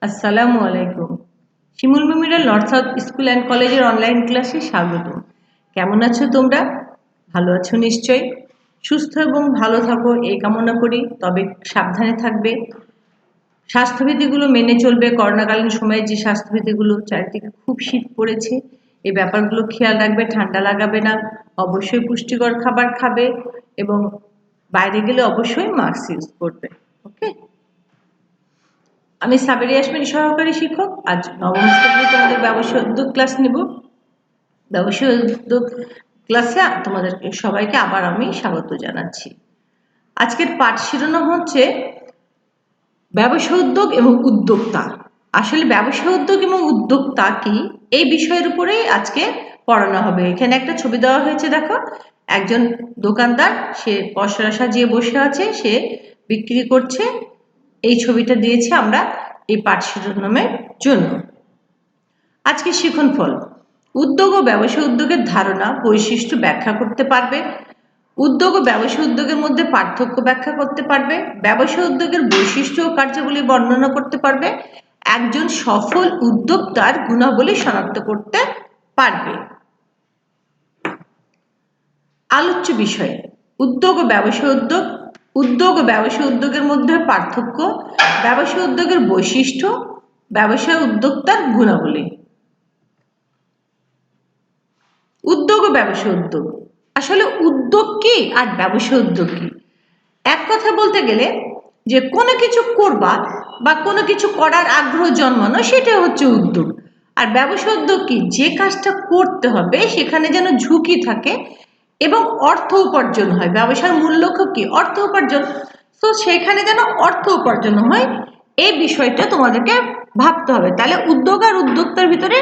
আসসালামু আলাইকুম। Shimul memorial north south school and কলেজের অনলাইন ক্লাসে স্বাগত। কেমন আছো তোমরা? ভালো আছো নিশ্চয়ই। সুস্থ এবং ভালো থাকো এই কামনা করি। তবে সাবধানে থাকবে, স্বাস্থ্যবিধিগুলো মেনে চলবে। করোনাকালীন সময়ে যে স্বাস্থ্যবিধিগুলো, চারিদিকে খুব শীত পড়েছে, এই ব্যাপারগুলো খেয়াল রাখবে। ঠান্ডা লাগাবে না, অবশ্যই পুষ্টিকর খাবার খাবে এবং বাইরে গেলে অবশ্যই মাস্ক ইউজ করবে। ওকে, আমি সাবেরি ইয়াসমিন, সহকারী শিক্ষক। আজ নবম শ্রেণী তোমাদের ব্যবসায় উদ্যোগ ক্লাস নেব। ব্যবসায় উদ্যোগ ক্লাসে তোমাদেরকে সবাইকে আবার আমি স্বাগত জানাচ্ছি। আজকের পাঠ শিরোনাম হচ্ছে ব্যবসা উদ্যোগ এবং উদ্যোক্তা। আসলে ব্যবসা উদ্যোগ এবং উদ্যোক্তা কি, এই বিষয়ের উপরেই আজকে পড়ানো হবে। এখানে একটা ছবি দেওয়া হয়েছে, দেখো। একজন দোকানদার, সে পসরা সাজিয়ে বসে আছে, সে বিক্রি করছে। এই ছবিটা দিয়েছি আমরা এই পাঠ শিরোনামের জন্য। আজকে শিখন ফল: উদ্যোগ ও ব্যবসা উদ্যোগের ধারণা, বৈশিষ্ট্য ব্যাখ্যা করতে পারবে। উদ্যোগ ও ব্যবসা উদ্যোগের মধ্যে পার্থক্য ব্যাখ্যা করতে পারবে। ব্যবসা উদ্যোগের বৈশিষ্ট্য ও কার্যাবলী বর্ণনা করতে পারবে। একজন সফল উদ্যোক্তার গুণাবলী শনাক্ত করতে পারবে। আলোচ্য বিষয়: উদ্যোগ ও ব্যবসা উদ্যোগ, উদ্যোগ ও ব্যবসা উদ্যোগের মধ্যে পার্থক্য, ব্যবসা উদ্যোগের বৈশিষ্ট্য, ব্যবসা উদ্যোক্তার গুণাবলী। উদ্যোগ ও ব্যবসা উদ্যোগ। আসলে উদ্যোগ কি আর ব্যবসা উদ্যোগ কি? এক কথা বলতে গেলে, যে কোনো কিছু করবা বা কোনো কিছু করার আগ্রহ জন্মানো, সেটা হচ্ছে উদ্যোগ। আর ব্যবসা উদ্যোগ কি? যে কাজটা করতে হবে সেখানে যেন ঝুঁকি থাকে এবং অর্থ উপার্জন হয়। ব্যবসার মূল লক্ষ্য কি? অর্থ উপার্জন। তো সেখানে যেন অর্থ উপার্জন হয়, এই বিষয়টা তোমাদেরকে ভাবতে হবে। তাহলে উদ্যোগ আর উদ্যোক্তার ভিতরে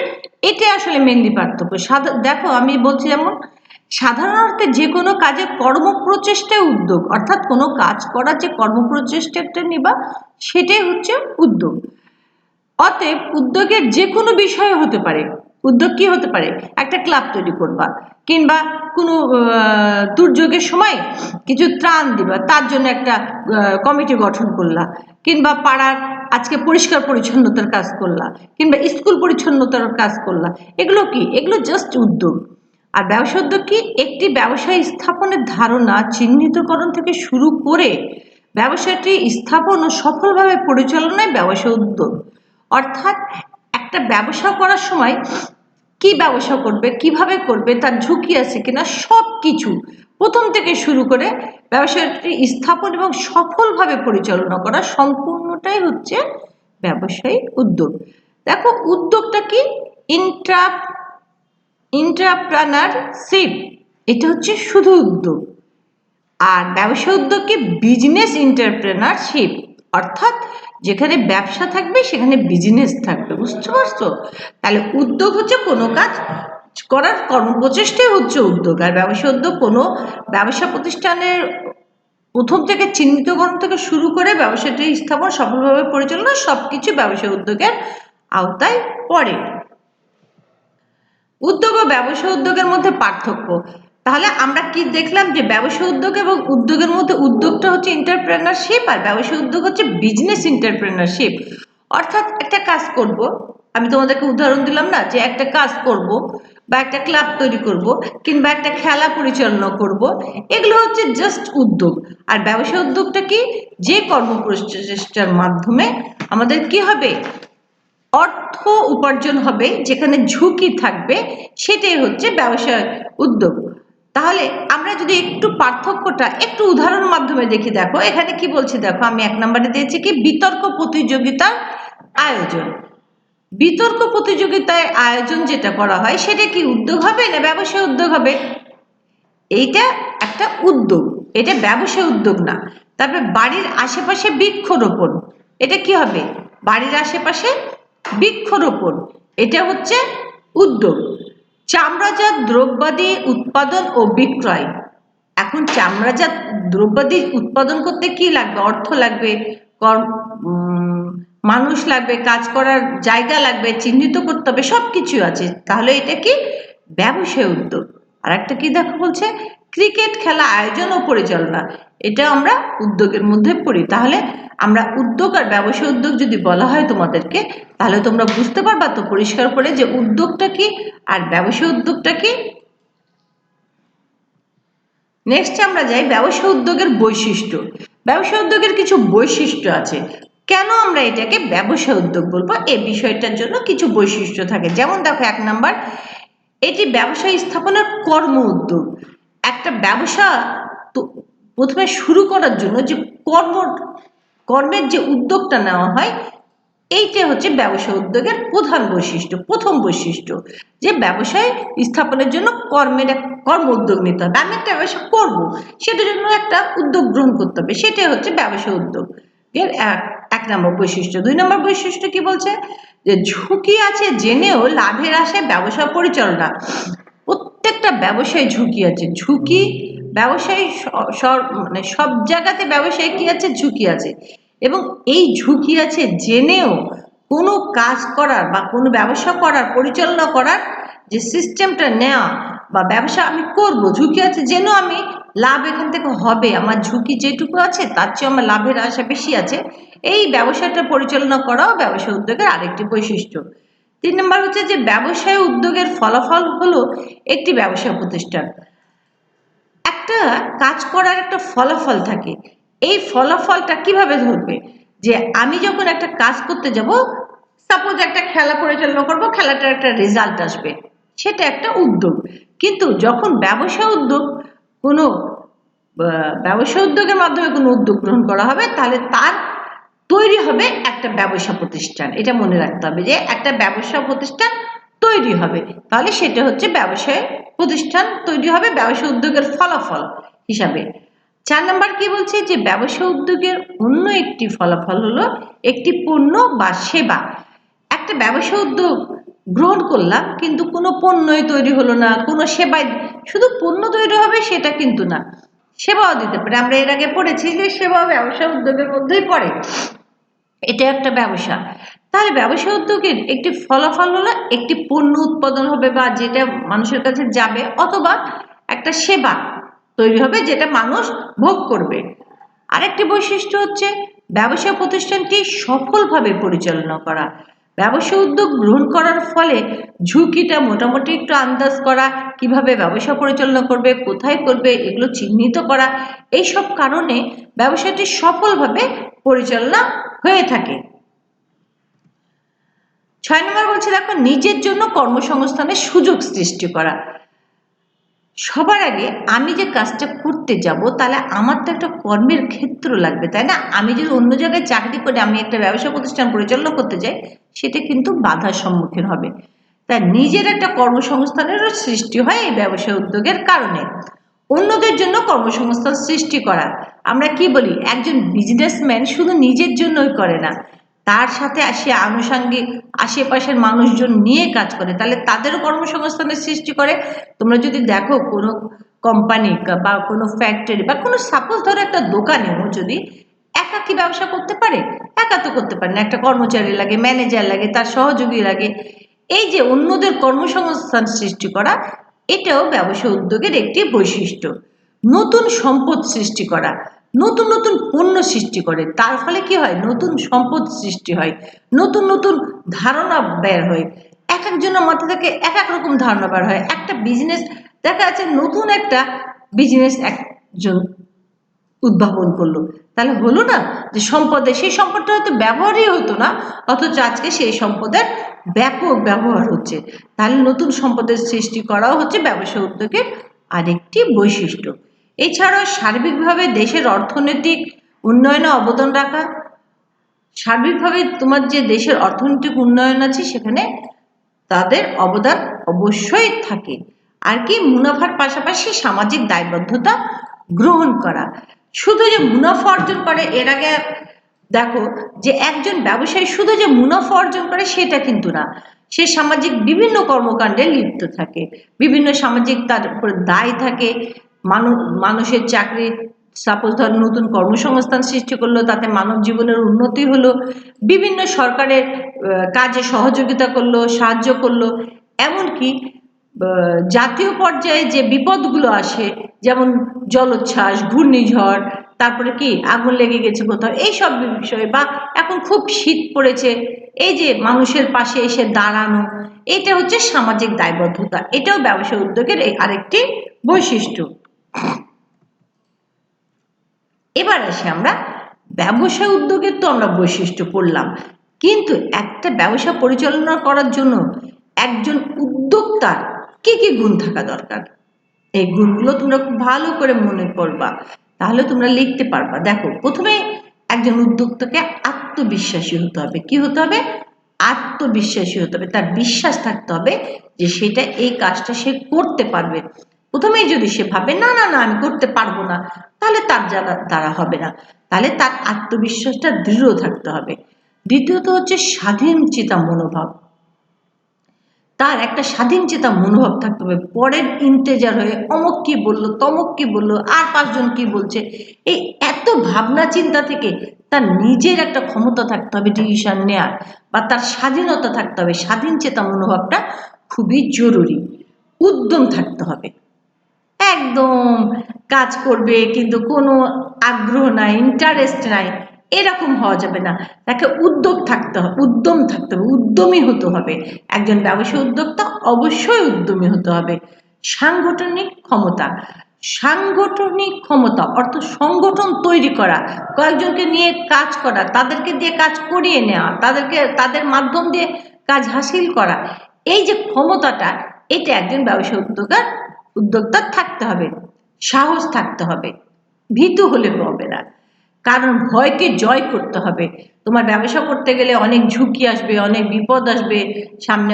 এটা আসলে মেনলি পার্থক্য। দেখো, আমি বলছি যেমন সাধারণ অর্থে যে কোনো কাজে কর্মপ্রচেষ্টায় উদ্যোগ, অর্থাৎ কোনো কাজ করার যে কর্মপ্রচেষ্টাটা নিবা, সেটাই হচ্ছে উদ্যোগ। অতএব উদ্যোগের যে কোনো বিষয় হতে পারে। উদ্যোগ কি হতে পারে? একটা ক্লাব তৈরি করবা, কিংবা কোনো দুর্যোগের সময় কিছু ত্রাণ দিবা, তার জন্য একটা কমিটি গঠন করলা, কিংবা পাড়ার আজকে পরিষ্কার পরিচ্ছন্নতার কাজ করলা, কিংবা স্কুল পরিচ্ছন্নতার কাজ করলা। এগুলো কি? এগুলো জাস্ট উদ্যোগ। আর ব্যবসা উদ্যোগ কি? একটি ব্যবসায় স্থাপনের ধারণা চিহ্নিতকরণ থেকে শুরু করে ব্যবসাটি স্থাপন ও সফলভাবে পরিচালনায় ব্যবসা উদ্যোগ। অর্থাৎ একটা ব্যবসা করার সময় কি ব্যবসা করবে, কিভাবে করবে, তার ঝুঁকি আছে কিনা, সব কিছু প্রথম থেকে শুরু করে ব্যবসাটি স্থাপন এবং সফলভাবে পরিচালনা করা, সম্পূর্ণটাই হচ্ছে ব্যবসায়িক উদ্যোগ। দেখো, উদ্যোগটা কি? ইন্টারপ্রেনারশিপ, এটা হচ্ছে শুধু উদ্যোগ। আর ব্যবসা উদ্যোগ কি? বিজনেস এন্টারপ্রেনারশিপ, অর্থাৎ যেখানে ব্যবসা থাকবে সেখানে বিজনেস থাকবে। বুঝতে পারছো? তাহলে উদ্যোগ হচ্ছে কোনো কাজ করার কর্মপ্রচেষ্টাই হচ্ছে উদ্যোগ। আর ব্যবসা উদ্যোগ কোনো ব্যবসা প্রতিষ্ঠানের প্রথম থেকে চিহ্নিতকরণ থেকে শুরু করে ব্যবসাটি স্থাপন, সফলভাবে পরিচালনা, সবকিছু ব্যবসা উদ্যোগের আওতায় পড়ে। উদ্যোগ ও ব্যবসা উদ্যোগের মধ্যে পার্থক্য। তাহলে আমরা কি দেখলাম? যে ব্যবসা উদ্যোগ এবং উদ্যোগের মধ্যে উদ্যোগটা হচ্ছে এন্টারপ্রেনারশিপ, আর ব্যবসা উদ্যোগ হচ্ছে বিজনেস এন্টারপ্রেনারশিপ। অর্থাৎ একটা কাজ করব, আমি তোমাদেরকে উদাহরণ দিলাম না, যে একটা কাজ করব বা একটা ক্লাব তৈরি করব, কিংবা একটা খেলা পরিচালনা করব, এগুলো হচ্ছে জাস্ট উদ্যোগ। আর ব্যবসা উদ্যোগটা কি? যে কর্মপ্রচেষ্টার মাধ্যমে আমাদের কি হবে? অর্থ উপার্জন হবে, যেখানে ঝুঁকি থাকবে, সেটাই হচ্ছে ব্যবসা উদ্যোগ। তাহলে আমরা যদি একটু পার্থক্যটা একটু উদাহরণ মাধ্যমে দেখি। দেখো এখানে কি বলছি, দেখো আমি 1 নম্বরে দিয়েছি কি? বিতর্ক প্রতিযোগিতার আয়োজন। বিতর্ক প্রতিযোগিতায় আয়োজন যেটা করা হয়, সেটা কি উদ্যোগ হবে না ব্যবসা উদ্যোগ হবে? এইটা একটা উদ্যোগ, এটা ব্যবসা উদ্যোগ না। তারপরে বাড়ির আশেপাশে বৃক্ষরোপণ, এটা কি হবে? বাড়ির আশেপাশে বৃক্ষরোপণ, এটা হচ্ছে উদ্যোগ। চামড়াজাত দ্রব্যাদি উৎপাদন ও বিক্রয়। এখন চামড়াজাত দ্রব্যাদি উৎপাদন করতে কি লাগবে? অর্থ লাগবে, মানুষ লাগবে, কাজ করার জায়গা লাগবে, চিহ্নিত করতে হবে, সব কিছু আছে। তাহলে এটা কি? ব্যবসায় উদ্যোগ। আর একটা কি দেখো বলছে, ক্রিকেট খেলা আয়োজন ও পরিচালনা, এটা আমরা উদ্যোগের মধ্যে পড়ি। তাহলে আমরা উদ্যোগ আর ব্যবসায় উদ্যোগ যদি বলা হয় তোমাদেরকে, তাহলে তোমরা বুঝতে পারবা তো পরিষ্কার করে যে উদ্যোগটা কি আর ব্যবসায় উদ্যোগটা কি। নেক্সট আমরা যাই ব্যবসায় উদ্যোগের বৈশিষ্ট্য। ব্যবসায় উদ্যোগের কিছু বৈশিষ্ট্য আছে। কেন আমরা এটাকে ব্যবসায় উদ্যোগ বলবো, এই বিষয়টার জন্য কিছু বৈশিষ্ট্য থাকে। যেমন দেখো, 1 নাম্বার, এটি ব্যবসায় স্থাপনের কর্ম উদ্যোগ। একটা ব্যবসা তো প্রথমে শুরু করার জন্য যে কর্মের যে উদ্যোগটা নেওয়া হয়, এইটা হচ্ছে ব্যবসা উদ্যোগের প্রধান বৈশিষ্ট্য, প্রথম বৈশিষ্ট্য, যে ব্যবসায় স্থাপনের জন্য কর্ম উদ্যোগ নিতে হবে। আমি একটা ব্যবসা করবো, সেটার জন্য একটা উদ্যোগ গ্রহণ করতে হবে, সেটাই হচ্ছে ব্যবসা উদ্যোগ এর এক নম্বর বৈশিষ্ট্য। 2 নম্বর বৈশিষ্ট্য কি বলছে, যে ঝুঁকি আছে জেনেও লাভের আশায় ব্যবসা পরিচালনা। প্রত্যেকটা ব্যবসায় ঝুঁকি আছে। ঝুঁকি ব্যবসায়ী মানে সব জায়গাতে ব্যবসায় কি আছে, ঝুঁকি আছে। এবং এই ঝুঁকি আছে জেনেও কোনো কাজ করার বা কোনো ব্যবসা করার, পরিচালনা করার যে সিস্টেমটা নেওয়া, বা ব্যবসা আমি করব, ঝুঁকি আছে জেনেও আমি লাভ এখান থেকে হবে, আমার ঝুঁকি যেটুকু আছে তার চেয়ে আমার লাভের আশা বেশি আছে, এই ব্যবসাটা পরিচালনা করাও ব্যবসা উদ্যোগের আরেকটি বৈশিষ্ট্য। 3 নম্বর হচ্ছে যে ব্যবসায় উদ্যোগের ফলাফল হলো একটি ব্যবসা প্রতিষ্ঠান। একটা কাজ করার একটা ফলাফল থাকে, এই ফলাফলটা কিভাবে ধরবে, যে আমি যখন একটা কাজ করতে যাব, সাপোজ একটা খেলা পরিচালনা করব, খেলাটার একটা রেজাল্ট আসবে, সেটা একটা উদ্যোগ। কিন্তু যখন ব্যবসা উদ্যোগ, কোনো ব্যবসা উদ্যোগের মাধ্যমে কোনো উদ্যোগ গ্রহণ করা হবে, তাহলে তার তৈরি হবে একটা ব্যবসা প্রতিষ্ঠান। এটা মনে রাখতে হবে যে একটা ব্যবসা প্রতিষ্ঠান তৈরি হবে, তাহলে সেটা হচ্ছে ব্যবসায় প্রতিষ্ঠান তৈরি হবে ব্যবসা উদ্যোগের ফলাফল হিসাবে। 4 নম্বর কি বলছে, যে ব্যবসা উদ্যোগের অন্য একটি ফলাফল হলো একটি পণ্য বা সেবা। একটা ব্যবসা উদ্যোগ গ্রহণ করলাম, কিন্তু কোনো পণ্যই তৈরি হলো না, কোনো সেবাই, শুধু পণ্য তৈরি হবে সেটা কিন্তু না, সেবাও দিতে পারে। আমরা এর আগে পড়েছি যে সেবা ব্যবসা উদ্যোগের মধ্যেই পড়ে, এটা একটা ব্যবসা। তাহলে ব্যবসা উদ্যোগের একটি ফলাফল হলো একটি পণ্য উৎপাদন হবে, বা যেটা মানুষের কাছে যাবে, অথবা একটা সেবা তৈরি হবে যেটা মানুষ ভোগ করবে। আরেকটি বৈশিষ্ট্য হচ্ছে ব্যবসা প্রতিষ্ঠানটি সফলভাবে পরিচালনা করা। ব্যবসা উদ্যোগ গ্রহণ করার ফলে ঝুঁকিটা মোটামুটি একটু আন্দাজ করা, কিভাবে ব্যবসা পরিচালনা করবে, কোথায় করবে, এগুলো চিহ্নিত করা, এইসব কারণে ব্যবসাটি সফলভাবে পরিচালনা হয়ে থাকে। 6 নম্বর বলছে, দেখো, নিজের জন্য কর্মসংস্থানের সুযোগ সৃষ্টি করা। সবার আগে আমি যে কাজটা করতে যাব, তাহলে আমার তো একটা কর্মের ক্ষেত্র লাগবে, তাই না? আমি যদি অন্য জায়গায় চাকরি করে আমি একটা ব্যবসা প্রতিষ্ঠান পরিচালনা করতে যাই, সেটা কিন্তু বাধার সম্মুখীন হবে। তাই নিজের একটা কর্মসংস্থানেরও সৃষ্টি হয় এই ব্যবসা উদ্যোগের কারণে। অন্যদের জন্য কর্মসংস্থান সৃষ্টি করা, আমরা কি বলি, একজন বিজনেসম্যান শুধু নিজের জন্যই করে না, তার সাথে সে আনুষঙ্গিক আশেপাশের মানুষজন নিয়ে কাজ করে, তাহলে তাদেরও কর্মসংস্থানের সৃষ্টি করে। তোমরা যদি দেখো কোনো কোম্পানি বা কোনো ফ্যাক্টরি বা কোনো সাপোজ ধরো একটা দোকানেও যদি একা কি ব্যবসা করতে পারে, একা তো করতে পারে না, একটা কর্মচারী লাগে, ম্যানেজার লাগে, তার সহযোগী লাগে। এই যে অন্যদের কর্মসংস্থান সৃষ্টি করা, এটাও ব্যবসা উদ্যোগের একটি বৈশিষ্ট্য। নতুন সম্পদ সৃষ্টি করা, নতুন নতুন পণ্য সৃষ্টি করে, তার ফলে কি হয়, নতুন সম্পদ সৃষ্টি হয়, নতুন নতুন ধারণা বের হয়, এক একজনের মাথা থেকে এক এক রকম ধারণা বের হয়। একটা বিজনেস দেখা যাচ্ছে, নতুন একটা বিজনেস একজন উদ্ভাবন করলো, তাহলে হলো না যে সম্পদের, সেই সম্পদটা হয়তো ব্যবহারই হতো না, অথচ আজকে সেই সম্পদের ব্যাপক ব্যবহার হচ্ছে। তাহলে নতুন সম্পদের সৃষ্টি করাও হচ্ছে ব্যবসা উদ্যোগের আরেকটি বৈশিষ্ট্য। এছাড়াও সার্বিকভাবে দেশের অর্থনৈতিক উন্নয়নে অবদান রাখা। সার্বিকভাবে তোমার যে দেশের অর্থনৈতিক উন্নয়ন আছে, সেখানে তাদের অবদান অবশ্যই থাকে। আর কি, মুনাফার পাশাপাশি সামাজিক দায়বদ্ধতা গ্রহণ করা। শুধু যে মুনাফা অর্জন করে, এর আগে দেখো যে একজন ব্যবসায়ী শুধু যে মুনাফা অর্জন করে সেটা কিন্তু না, সে সামাজিক বিভিন্ন কর্মকাণ্ডে লিপ্ত থাকে, বিভিন্ন সামাজিক তার উপর দায় থাকে। মানুষের চাকরি, সাপোজ ধর নতুন কর্মসংস্থান সৃষ্টি করলো, তাতে মানব জীবনের উন্নতি হলো, বিভিন্ন সরকারের কাজে সহযোগিতা করলো, সাহায্য করলো, এমনকি জাতীয় পর্যায়ে যে বিপদগুলো আসে, যেমন জলোচ্ছ্বাস, ঘূর্ণিঝড়, তারপরে কি আগুন লেগে গেছে কোথাও, এইসব বিষয়, বা এখন খুব শীত পড়েছে, এই যে মানুষের পাশে এসে দাঁড়ানো, এটা হচ্ছে সামাজিক দায়বদ্ধতা। এটাও ব্যবসা উদ্যোগের আরেকটি বৈশিষ্ট্য। এবার আসি আমরা ব্যবসা উদ্যোগের, তো আমরা বৈশিষ্ট্য পড়লাম, কিন্তু একটা ব্যবসা পরিচালনা করার জন্য একজন উদ্যোক্তার কি কি গুণ থাকা দরকার, এই গুণগুলো তোমরা খুব ভালো করে মনে করবা, তাহলে তোমরা লিখতে পারবা। দেখো, প্রথমে একজন উদ্যোক্তাকে আত্মবিশ্বাসী হতে হবে। কি হতে হবে? আত্মবিশ্বাসী হতে হবে, তার বিশ্বাস থাকতে হবে যে সেটা, এই কাজটা সে করতে পারবে। প্রথমেই যদি সে ভাবে না না না আমি করতে পারবো না, তাহলে তার দ্বারা হবে না। তাহলে তার আত্মবিশ্বাসটা দৃঢ় থাকতে হবে। দ্বিতীয়ত হচ্ছে স্বাধীন চেতা মনোভাব। তার একটা স্বাধীন চেতা মনোভাব থাকতে হবে, পরের ইন্তেজার হয়ে অমুক কি বললো, তমুক কি বললো, আর পাঁচজন কি বলছে, এই এত ভাবনা চিন্তা থেকে তার নিজের একটা ক্ষমতা থাকতে হবে ডিসিশন নেয়ার, বা তার স্বাধীনতা থাকতে হবে। স্বাধীন চেতা মনোভাবটা খুবই জরুরি। উদ্যম থাকতে হবে, একদম কাজ করবে কিন্তু কোনো আগ্রহ নাই, ইন্টারেস্ট নাই, এরকম হওয়া যাবে না। তাকে উদ্যোগ থাকতে হবে, উদ্যম থাকতে হবে, উদ্যমী হতে হবে। একজন ব্যবসা উদ্যোক্তা অবশ্যই উদ্যমী হতে হবে। সাংগঠনিক ক্ষমতা। সাংগঠনিক ক্ষমতা অর্থ সংগঠন তৈরি করা, কয়েকজনকে নিয়ে কাজ করা, তাদেরকে দিয়ে কাজ করিয়ে নেওয়া, তাদের মাধ্যম দিয়ে কাজ হাসিল করা, এই যে ক্ষমতাটা, এটা একজন ব্যবসা উদ্যোক্তার থাকতে হবে। সাহস থাকতে হবে, ভীতু হলে হবে না, কারণ ভয়কে জয় করতে হবে। তোমার ব্যবসা করতে গেলে অনেক ঝুঁকি আসবে, অনেক বিপদ আসবে সামনে,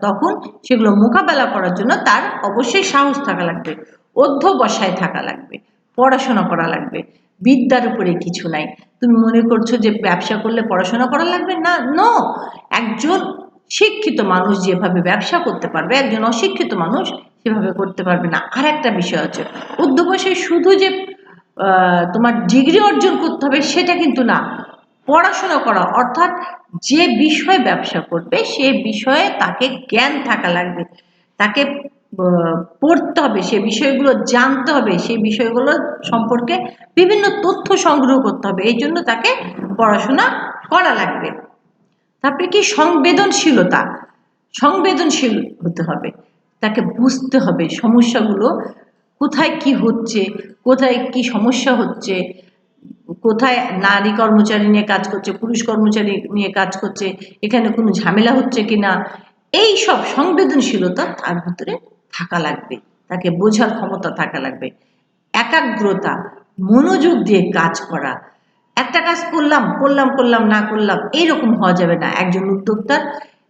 তখন সেগুলো মোকাবেলা করার জন্য তার অবশ্যই সাহস থাকা লাগবে, অধ্যবসায় থাকা লাগবে, পড়াশোনা করা লাগবে। বিদ্যার উপরে কিছু নাই। তুমি মনে করছো যে ব্যবসা করলে পড়াশোনা করা লাগবে না, নো। একজন শিক্ষিত মানুষ যেভাবে ব্যবসা করতে পারবে, একজন অশিক্ষিত মানুষ সেভাবে করতে পারবে না। আর একটা বিষয় হচ্ছে, অধ্যবসায় শুধু যে তোমার ডিগ্রি অর্জন করতে হবে সেটা কিন্তু না, পড়াশোনা করা, অর্থাৎ যে বিষয়ে ব্যবসা করবে সে বিষয়ে তাকে জ্ঞান থাকা লাগবে, তাকে পড়তে হবে, সে বিষয়গুলো জানতে হবে, সেই বিষয়গুলো সম্পর্কে বিভিন্ন তথ্য সংগ্রহ করতে হবে, এই জন্য তাকে পড়াশোনা করা লাগবে। তারপরে কি সংবেদনশীলতা, সংবেদনশীল হতে হবে, তাকে বুঝতে হবে সমস্যাগুলো কোথায় কি হচ্ছে, কোথায় কি সমস্যা হচ্ছে, কোথায় নারী কর্মচারী নিয়ে কাজ করছে, পুরুষ কর্মচারী নিয়ে কাজ করছে, এখানে কোনো ঝামেলা হচ্ছে কিনা, এই সব সংবেদনশীলতা তার ভিতরে থাকা লাগবে, তাকে বোঝার ক্ষমতা থাকা লাগবে। একাগ্রতা, মনোযোগ দিয়ে কাজ করা, একটা কাজ করলাম না করলাম এইরকম হওয়া যাবে না। একজন উদ্যোক্তার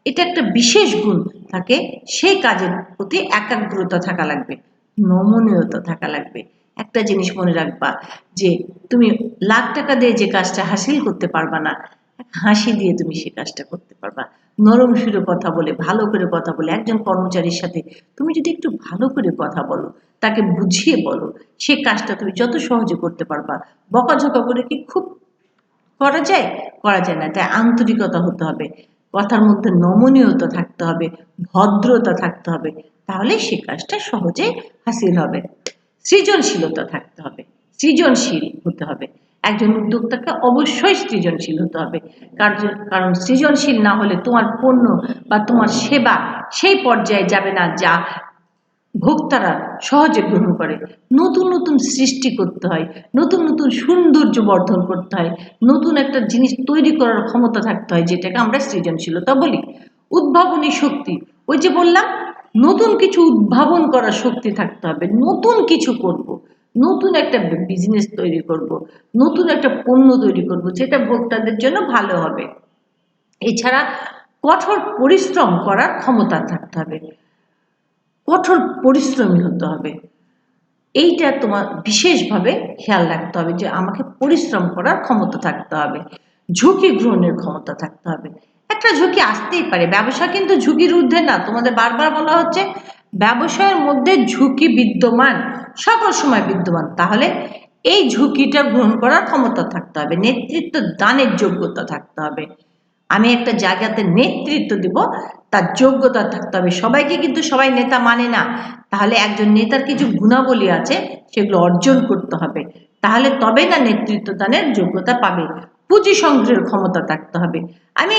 এটা একটা বিশেষ গুণ, তাকে সেই কাজের প্রতি একাগ্রতা থাকা লাগবে, নমনীয়তা থাকা লাগবে। একটা জিনিস মনে রাখবা, যে তুমি লাখ টাকা দিয়ে যে কাজটা হাসিল করতে পারবা না, হাসি দিয়ে তুমি সে কাজটা করতে পারবা। নরম সুরে কথা বলে, ভালো করে কথা বলে, একজন কর্মচারীর সাথে তুমি যদি একটু ভালো করে কথা বলো, তাকে বুঝিয়ে বলো, সে কাজটা তুমি যত সহজে করতে পারবা। বকাঝকা করে কি খুব করা যায়? করা যায় না। তাই আন্তরিকতা হতে হবে, কথার মধ্যে নমনীয়তা থাকতে হবে, ভদ্রতা থাকতে হবে, তাহলে সে কাজটা সহজে হাসিল হবে। সৃজনশীলতা থাকতে হবে, সৃজনশীল হতে হবে। একজন উদ্যোক্তাকে অবশ্যই সৃজনশীল হতে হবে, কারণ সৃজনশীল না হলে তোমার পণ্য বা তোমার সেবা সেই পর্যায়ে যাবে না যা ভোক্তারা সহজে গ্রহণ করে। নতুন নতুন সৃষ্টি করতে হয়, নতুন নতুন সৌন্দর্য বর্ধন করতে হয়, নতুন একটা জিনিস তৈরি করার ক্ষমতা থাকতে হয়, যেটাকে আমরা সৃজনশীলতা বলি। উদ্ভাবনী শক্তি, ওই যে বললাম, নতুন কিছু উদ্ভাবন করার শক্তি থাকতে হবে, নতুন কিছু করব, নতুন একটা বিজনেস তৈরি করব, নতুন একটা পণ্য তৈরি করব যেটা ভোক্তাদের জন্য ভালো হবে। এছাড়া কঠোর পরিশ্রম করার ক্ষমতা থাকতে হবে, কঠোর পরিশ্রমী হতে হবে। এইটা তোমার বিশেষভাবে খেয়াল রাখতে হবে, যে আমাকে পরিশ্রম করার ক্ষমতা থাকতে হবে, ঝুঁকি গ্রহণের ক্ষমতা থাকতে হবে। একটা ঝুঁকি আসতেই পারে, ব্যবসা কিন্তু ঝুঁকির ঊর্ধ্বে না। তোমাদের বারবার বলা হচ্ছে ব্যবসায়ের মধ্যে ঝুঁকি বিদ্যমান, সকল সময় বিদ্যমান। তাহলে এই ঝুঁকিটা গ্রহণ করার ক্ষমতা থাকতে হবে, নেতৃত্ব দানের যোগ্যতা থাকতে হবে, আমি একটা জায়গাতে নেতৃত্ব দিব, তার যোগ্যতা থাকতে হবে। সবাইকে কিন্তু সবাই নেতা মানে না, তাহলে একজন নেতার কিছু গুণাবলী আছে, সেগুলো অর্জন করতে হবে, তাহলে তবে না নেতৃত্ব দানের যোগ্যতা পাবে। পুঁজি সংগ্রহের ক্ষমতা থাকতে হবে। আমি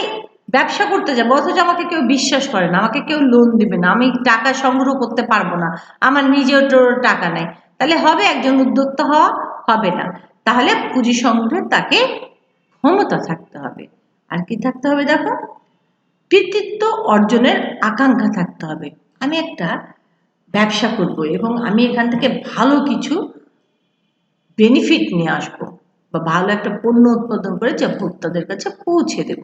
ব্যবসা করতে যাবো, অথচ আমাকে কেউ বিশ্বাস করে না, আমাকে কেউ লোন দিবে না, আমি টাকা সংগ্রহ করতে পারবো না, আমার নিজের টাকা নেই, তাহলে হবে একজন উদ্যোক্তা হওয়া? হবে না। তাহলে পুঁজি সংগ্রহে তাকে ক্ষমতা থাকতে হবে। আর কি থাকতে হবে দেখো, কৃতিত্ব অর্জনের আকাঙ্ক্ষা থাকতে হবে। আমি একটা ব্যবসা করব এবং আমি এখান থেকে ভালো কিছু বেনিফিট নিয়ে আসবো, বা ভালো একটা পণ্য উৎপাদন করে যা ভোক্তাদের কাছে পৌঁছে দেব।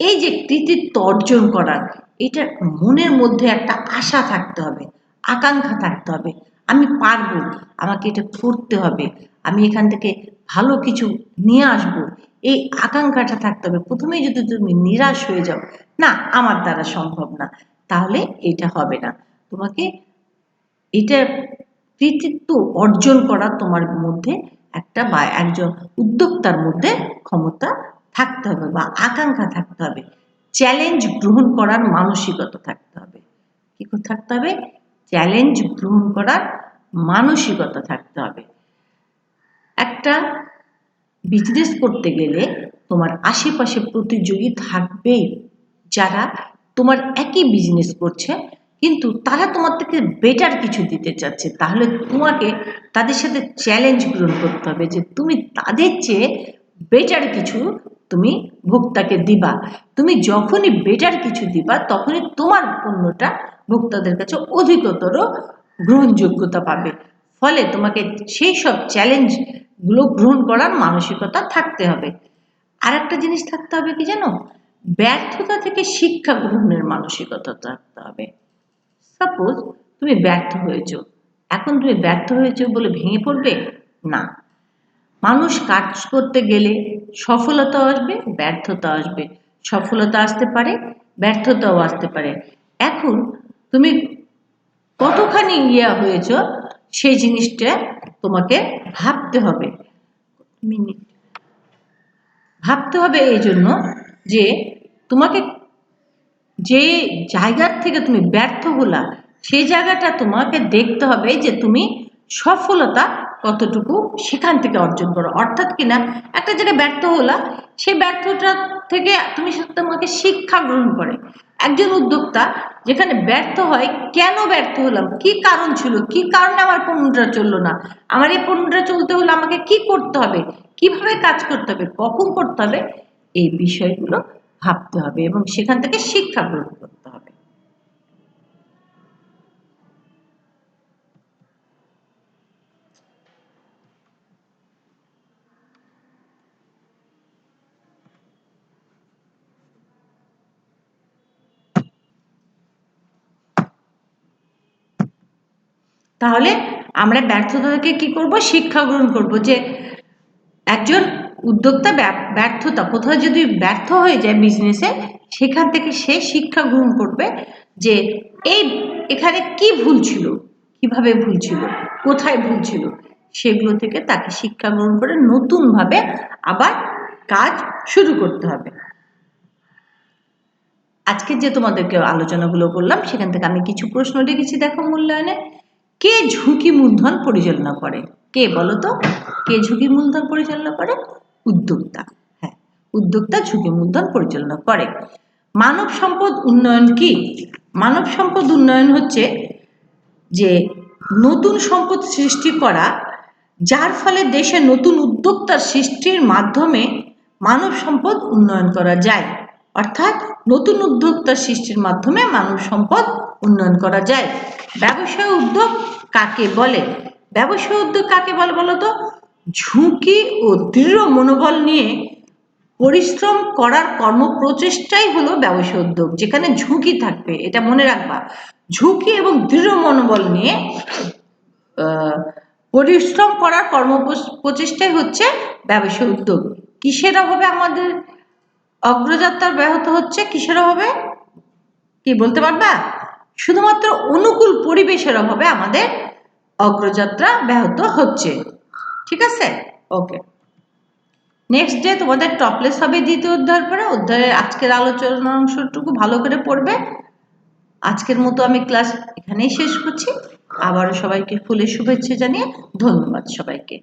এই যে কৃতিত্ব অর্জন করার, এটা মনের মধ্যে একটা আশা থাকতে হবে, আকাঙ্ক্ষা থাকতে হবে, আমি পারবো, আমাকে এটা করতে হবে, আমি এখান থেকে ভালো কিছু নিয়ে আসবো, এই আকাঙ্ক্ষাটা থাকতে হবে। প্রথমেই যদি তুমি নিরাশ হয়ে যাও, না আমার দ্বারা সম্ভব না, তাহলে এটা হবে না। তোমাকে এটা কৃতিত্ব অর্জন করা তোমার মধ্যে একটা, বা একজন উদ্যোক্তার মধ্যে ক্ষমতা থাকতে হবে বা আকাঙ্ক্ষা থাকতে হবে। চ্যালেঞ্জ গ্রহণ করার মানসিকতা থাকতে হবে। কি থাকতে হবে? চ্যালেঞ্জ গ্রহণ করার মানসিকতা থাকতে হবে। একটা বিজনেস করতে গেলে তোমার আশেপাশে প্রতিযোগী থাকবেই, যারা তোমার একই বিজনেস করছে কিন্তু তারা তোমার থেকে বেটার কিছু দিতে চাচ্ছে, তাহলে তোমাকে তাদের সাথে চ্যালেঞ্জ গ্রহণ করতে হবে যে তুমি তাদের চেয়ে বেটার কিছু তুমি ভোক্তাকে দিবা। তুমি যখনই বেটার কিছু দিবা, তখনই তোমার পণ্যটা ভোক্তাদের কাছে অধিকতর গ্রহণযোগ্যতা পাবে। ফলে তোমাকে সেই সব চ্যালেঞ্জগুলো গ্রহণ করার মানসিকতা থাকতে হবে। আর একটা জিনিস থাকতে হবে কি জানো, ব্যর্থতা থেকে শিক্ষা গ্রহণের মানসিকতা থাকতে হবে। সাপোজ তুমি ব্যর্থ হয়েছো, এখন তুমি ব্যর্থ হয়েছো বলে ভেঙে পড়বে না। মানুষ কাজ করতে গেলে সফলতা আসবে, ব্যর্থতা আসবে, সফলতা আসতে পারে, ব্যর্থতাও আসতে পারে। এখন তুমি কতখানি হয়েছ সেই জিনিসটা তোমাকে ভাবতে হবে। মিনিট ভাবতে হবে এই জন্য যে তোমাকে যে জায়গার থেকে তুমি ব্যর্থ হলা, সেই জায়গাটা তোমাকে দেখতে হবে যে তুমি সফলতা কতটুকু সেখান থেকে অর্জন করো। অর্থাৎ কিনা একটা জায়গায় ব্যর্থ হলা, সেই ব্যর্থতা থেকে তুমি তোমাকে শিক্ষা গ্রহণ করে। একজন উদ্যোক্তা যেখানে ব্যর্থ হয়, কেন ব্যর্থ হলাম, কি কারণ ছিল, কি কারণে আমার পণ্যটা চললো না, আমার এই পণ্যটা চলতে হলে আমাকে কি করতে হবে, কিভাবে কাজ করতে হবে, কখন করতে হবে, এই বিষয়গুলো ভাবতে হবে এবং সেখান থেকে শিক্ষা গ্রহণ করতে হবে। তাহলে আমরা ব্যর্থতা থেকে কি করব, শিক্ষা গ্রহণ করব যে একজন উদ্যোক্তা ব্যর্থতা কোথাও যদি ব্যর্থ হয়ে যায় বিজনেসে, সেখান থেকে সে শিক্ষা গ্রহণ করবে যে এই এখানে কি ভুল ছিল, কিভাবে ভুল ছিল, কোথায় ভুল ছিল, সেগুলো থেকে তাকে শিক্ষা গ্রহণ করে নতুনভাবে আবার কাজ শুরু করতে হবে। আজকে যে তোমাদেরকে আলোচনাগুলো করলাম, সেখান থেকে আমি কিছু প্রশ্ন রেখেছি দেখো মূল্যায়নে। কে ঝুঁকি মূলধন পরিচালনা করে? কে বলো তো, কে ঝুঁকি মূলধন পরিচালনা করে? উদ্যোক্তা। হ্যাঁ, উদ্যোক্তা ঝুঁকি মূলধন পরিচালনা করে। মানব সম্পদ উন্নয়ন কি? মানব সম্পদ উন্নয়ন হচ্ছে যে নতুন সম্পদ সৃষ্টি করা, যার ফলে দেশে নতুন উদ্যোক্তার সৃষ্টির মাধ্যমে মানব সম্পদ উন্নয়ন করা যায়। অর্থাৎ নতুন উদ্যোক্তার সৃষ্টির মাধ্যমে মানব সম্পদ উন্নয়ন করা যায়। ব্যবসায় উদ্যোগ কাকে বলে? ব্যবসায় উদ্যোগ কাকে বলে বলো তো? ঝুঁকি ও দৃঢ় মনোবল নিয়ে পরিশ্রম করার কর্মপ্রচেষ্টাই হলো ব্যবসায় উদ্যোগ, যেখানে ঝুঁকি থাকবে, এটা মনে রাখবা। ঝুঁকি এবং দৃঢ় মনোবল নিয়ে পরিশ্রম করার প্রচেষ্টাই হচ্ছে ব্যবসায় উদ্যোগ। কিসের অভাবে আমাদের অগ্রযাত্রা ব্যাহত হচ্ছে, কিসের অভাবে, কি বলতে পারবা? শুধুমাত্র অনুকূল পরিবেশের অভাবে আমাদের অগ্রযাত্রা ব্যাহত হচ্ছে। ঠিক আছে, ওকে। নেক্সট ডে তোমাদের টপলেস হবে দ্বিতীয় অধ্যায়ের পরে। অধ্যায়ের আজকের আলোচনা অংশটুকু ভালো করে পড়বে। আজকের মতো আমি ক্লাস এখানেই শেষ করছি। আবারও সবাইকে ফুলের শুভেচ্ছা জানিয়ে ধন্যবাদ সবাইকে।